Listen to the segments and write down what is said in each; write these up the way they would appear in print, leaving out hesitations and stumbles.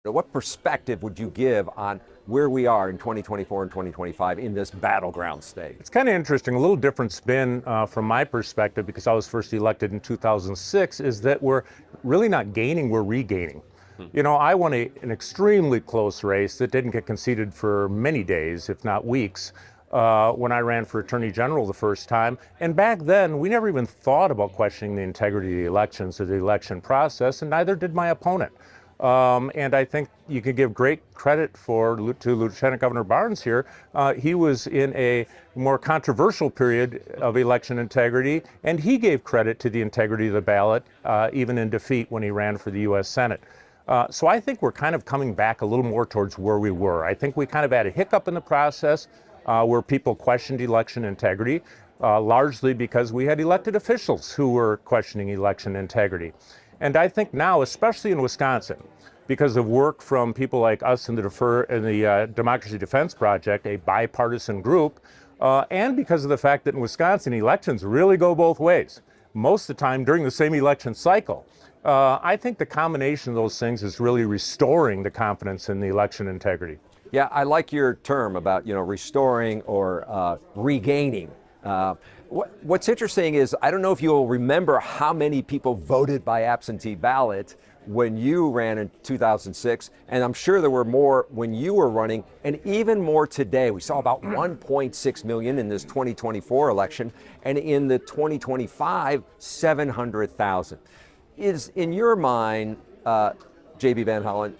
What perspective would you give on where we are in 2024 and 2025 in this battleground state? It's kind of interesting, a little different spin from my perspective, because I was first elected in 2006, is that we're really not gaining, we're regaining. You know, I won an extremely close race that didn't get conceded for many days, if not weeks, when I ran for Attorney General the first time. And back then, we never even thought about questioning the integrity of the elections or the election process, and neither did my opponent. And I think you can give great credit to Lieutenant Governor Barnes here. He was in a more controversial period of election integrity, and he gave credit to the integrity of the ballot, even in defeat when he ran for the U.S. Senate. So I think we're kind of coming back a little more towards where we were. I think we kind of had a hiccup in the process where people questioned election integrity, largely because we had elected officials who were questioning election integrity. And I think now, especially in Wisconsin, because of work from people like us in the Democracy Defense Project, a bipartisan group, and because of the fact that in Wisconsin, elections really go both ways, most of the time during the same election cycle. I think the combination of those things is really restoring the confidence in the election integrity. Yeah, I like your term about, restoring or regaining. What's interesting is, I don't know if you'll remember how many people voted by absentee ballot when you ran in 2006, and I'm sure there were more when you were running, and even more today. We saw about 1.6 million in this 2024 election, and in the 2025, 700,000. Is, in your mind, J.B. Van Hollen,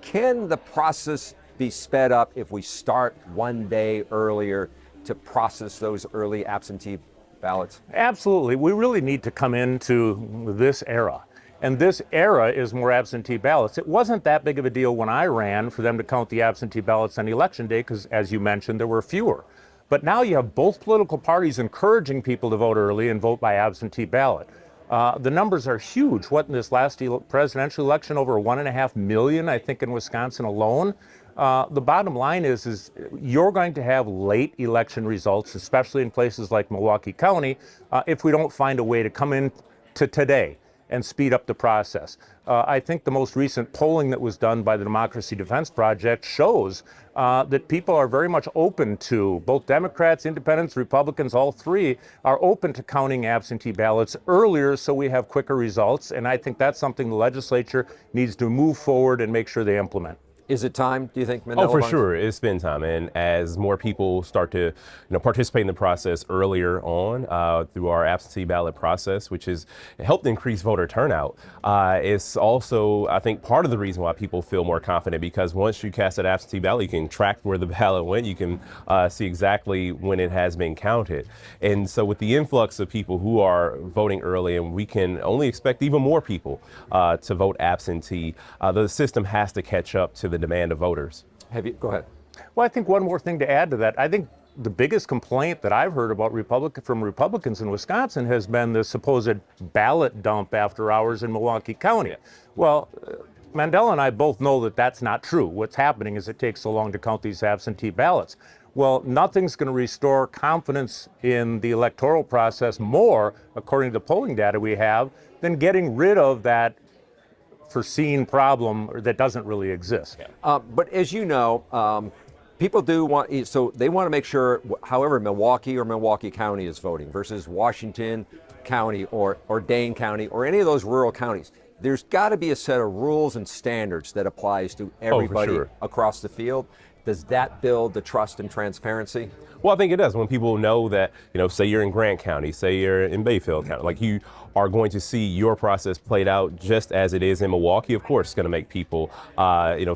can the process be sped up if we start one day earlier to process those early absentee ballots? Absolutely. We really need to come into this era. And this era is more absentee ballots. It wasn't that big of a deal when I ran for them to count the absentee ballots on election day, because, as you mentioned, there were fewer. But now you have both political parties encouraging people to vote early and vote by absentee ballot. The numbers are huge. What, in this last presidential election, over 1.5 million, I think, in Wisconsin alone. The bottom line is you're going to have late election results, especially in places like Milwaukee County, if we don't find a way to come in to today and speed up the process. I think the most recent polling that was done by the Democracy Defense Project shows that people are very much open to, both Democrats, Independents, Republicans, all three are open to counting absentee ballots earlier so we have quicker results. And I think that's something the legislature needs to move forward and make sure they implement. Is it time, do you think, Mandela Oh, for Barnes? sure. It's been time. And as more people start to participate in the process earlier on through our absentee ballot process, which has helped increase voter turnout, it's also, I think, part of the reason why people feel more confident, because once you cast that absentee ballot, you can track where the ballot went. You can see exactly when it has been counted. And so with the influx of people who are voting early, and we can only expect even more people to vote absentee, the system has to catch up to the demand of voters. Go ahead. Well, I think one more thing to add to that. I think the biggest complaint that I've heard about from Republicans in Wisconsin has been the supposed ballot dump after hours in Milwaukee County. Well, Mandela and I both know that that's not true. What's happening is it takes so long to count these absentee ballots. Well, nothing's going to restore confidence in the electoral process more, according to the polling data we have, than getting rid of that foreseen problem that doesn't really exist. But as you know, people do want, so they want to make sure, however, Milwaukee or Milwaukee County is voting versus Washington County or Dane County or any of those rural counties, there's got to be a set of rules and standards that applies to everybody across the field. Does that build the trust and transparency? Well, I think it does. When people know that, say you're in Grant County, say you're in Bayfield County, like you are going to see your process played out just as it is in Milwaukee, of course, it's going to make people,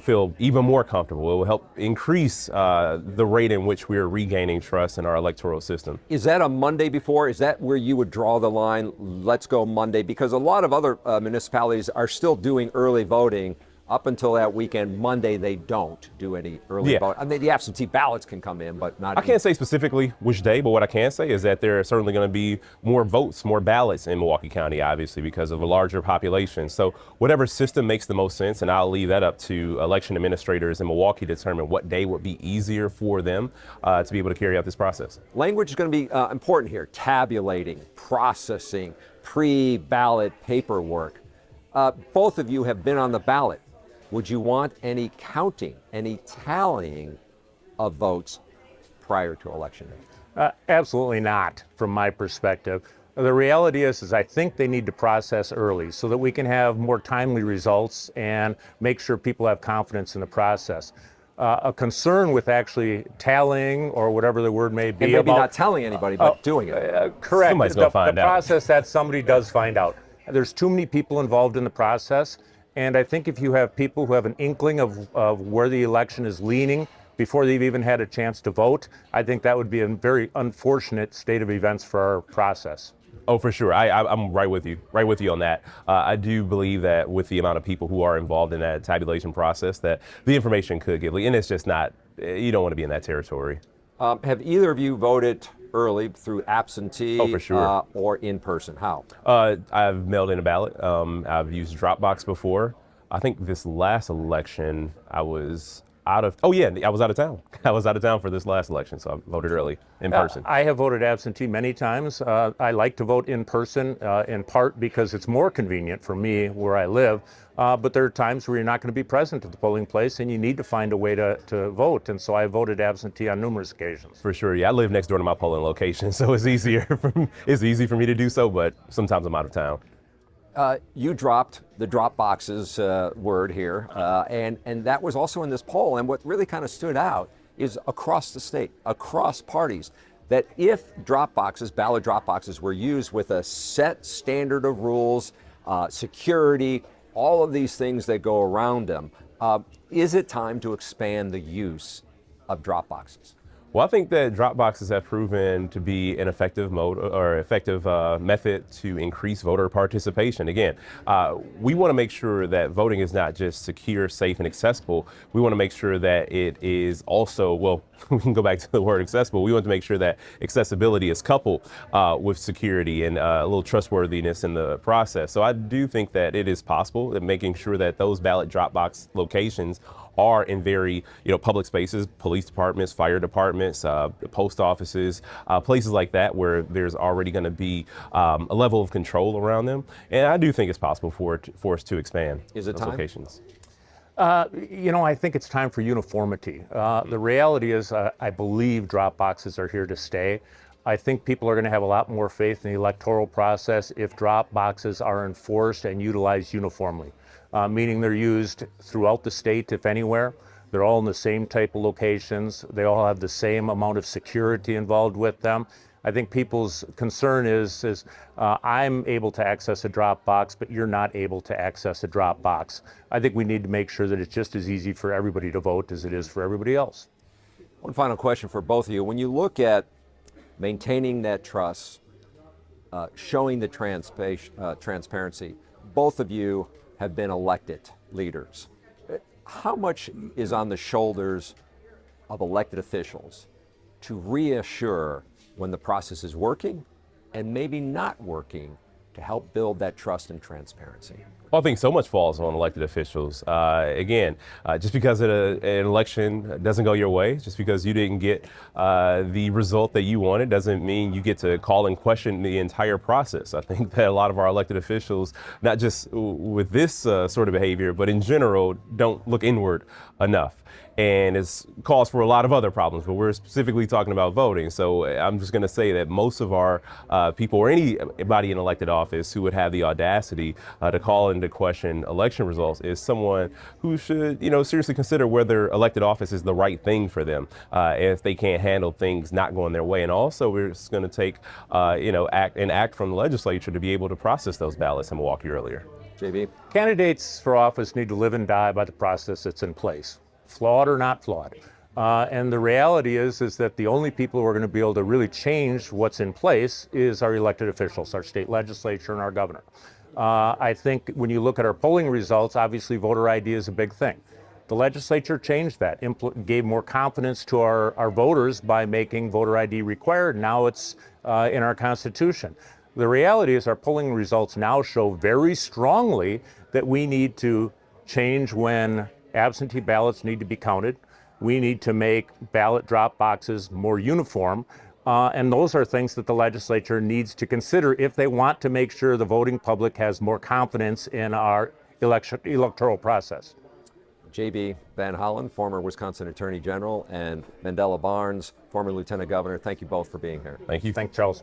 feel even more comfortable. It will help increase the rate in which we're regaining trust in our electoral system. Is that a Monday before? Is that where you would draw the line? Let's go Monday, because a lot of other municipalities are still doing early voting. Up until that weekend, Monday, they don't do any early vote. I mean, the absentee ballots can come in, but not. I can't say specifically which day, but what I can say is that there are certainly going to be more votes, more ballots in Milwaukee County, obviously, because of a larger population. So whatever system makes the most sense, and I'll leave that up to election administrators in Milwaukee to determine what day would be easier for them to be able to carry out this process. Language is going to be important here. Tabulating, processing, pre-ballot paperwork. Both of you have been on the ballot. would you want any counting, any tallying of votes prior to election day? Absolutely not, from my perspective. The reality is I think they need to process early so that we can have more timely results and make sure people have confidence in the process. A concern with actually tallying, or whatever the word may be, And maybe about not telling anybody, but doing it. correct. Somebody's gonna find the out. process that somebody does find out. There's too many people involved in the process, and I think if you have people who have an inkling of where the election is leaning before they've even had a chance to vote, I think that would be a very unfortunate state of events for our process. Oh, for sure. I'm right with you on that. I do believe that with the amount of people who are involved in that tabulation process, that the information could get leaked, and it's just not, you don't want to be in that territory. Have either of you voted early through absentee Oh, for sure. or in person? How? I've mailed in a ballot. I've used Dropbox before. I think this last election, I was out of town. I was out of town for this last election, so I voted early in person. I have voted absentee many times. I like to vote in person, in part because it's more convenient for me where I live. But there are times where you're not going to be present at the polling place and you need to find a way to vote. And so I voted absentee on numerous occations. For sure, yeah. I live next door to my polling location, so it's easy for me to do so, but sometimes I'm out of town. You dropped the drop boxes word here, and that was also in this poll. And what really kind of stood out is across the state, across parties, that if drop boxes, ballot drop boxes, were used with a set standard of rules, security, all of these things that go around them, is it time to expand the use of drop boxes? Well, I think that drop boxes have proven to be an effective method to increase voter participation. Again, we want to make sure that voting is not just secure, safe, and accessible. We want to make sure that it is also, well, we can go back to the word accessible. We want to make sure that accessibility is coupled with security and a little trustworthiness in the process. So I do think that it is possible that making sure that those ballot drop box locations are in very, public spaces, police departments, fire departments, post offices, places like that where there's already going to be a level of control around them. And I do think it's possible for us to expand Is it those time? locations. I think it's time for uniformity. The reality is, I believe drop boxes are here to stay. I think people are going to have a lot more faith in the electoral process if drop boxes are enforced and utilized uniformly, meaning they're used throughout the state, if anywhere. They're all in the same type of locations. They all have the same amount of security involved with them. I think people's concern is I'm able to access a drop box, but you're not able to access a drop box. I think we need to make sure that it's just as easy for everybody to vote as it is for everybody else. One final question for both of you. When you look at maintaining that trust, showing the transparency, both of you have been elected leaders. How much is on the shoulders of elected officials to reassure when the process is working and maybe not working to help build that trust and transparency? Well, I think so much falls on elected officials. Again, just because an election doesn't go your way, just because you didn't get the result that you wanted, doesn't mean you get to call and question the entire process. I think that a lot of our elected officials, not just with this sort of behavior, but in general, don't look inward enough. And it's cause for a lot of other problems, but we're specifically talking about voting. So I'm just going to say that most of our people, or anybody in elected office who would have the audacity to call into question election results, is someone who should, seriously consider whether elected office is the right thing for them if they can't handle things not going their way. And also, we're just going to take, act from the legislature to be able to process those ballots in Milwaukee earlier. JB? Candidates for office need to live and die by the process that's in place, flawed or not flawed. And the reality is that the only people who are going to be able to really change what's in place is our elected officials, our state legislature and our governor. I think when you look at our polling results, obviously voter ID is a big thing. The legislature changed that, gave more confidence to our voters by making voter ID required. Now it's in our Constitution. The reality is our polling results now show very strongly that we need to change when absentee ballots need to be counted. We need to make ballot drop boxes more uniform. And those are things that the legislature needs to consider if they want to make sure the voting public has more confidence in our electoral process. J.B. Van Hollen, former Wisconsin Attorney General, and Mandela Barnes, former Lieutenant Governor. Thank you both for being here. Thank you. Thank you, Charles.